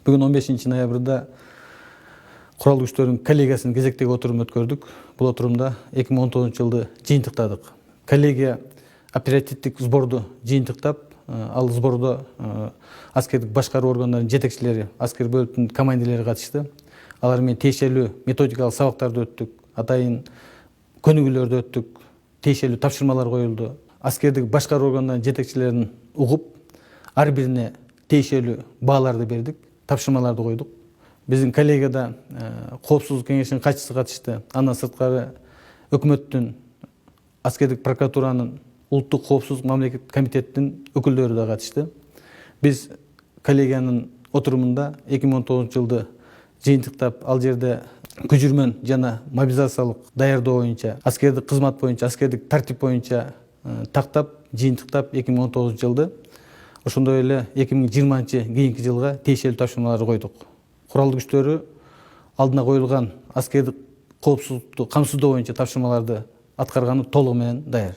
Бүгін 15 ноябрда Құралды күштердің коллегиясының кезектегі отырымын өткөрдік. Бұл отырымда 2019 жылды жиынтықтадық. Коллегия оперативтік сборды жиынтықтап, ал сборда аскердік башқару органдарының жетекшілері, аскер бөлімінің командирлері қатысты. Алармен тиешелүү методикалық сабақтарды өттік, атайын көнүгүүлөрдү өттік, тиешелүү тапшырмалар коюлду. Аскердик башкаруу органдарынын жетекчилерин угуп, ар бирине тиешелүү бааларды бердик, тапшырмаларды койдук. Биздин коллегияда коопсуздук кеңешинин катчысы катышты. Андан сырткары өкмөттүн, аскердик прокуратуранын, улуттук коопсуздук мамлекеттик комитеттин өкүлдөрү да катышты. Биз коллегиянын отурумунда 2019 жылды жыйынтыктап, ал жерде күжүрмөн жана мобилизациялык даярдоо боюнча, аскердик кызмат боюнча, аскердик тартип боюнча тактап, жыйынтыктап 2019 жылды. Ошондой эле 2020 кийинки жылга тиешелүү тапшырмаларды койдук. Куралдуу күчтөрү алдына коюлган аскердик коопсуздукту камсыздоо боюнча тапшырмаларды аткарганы толугу менен даяр.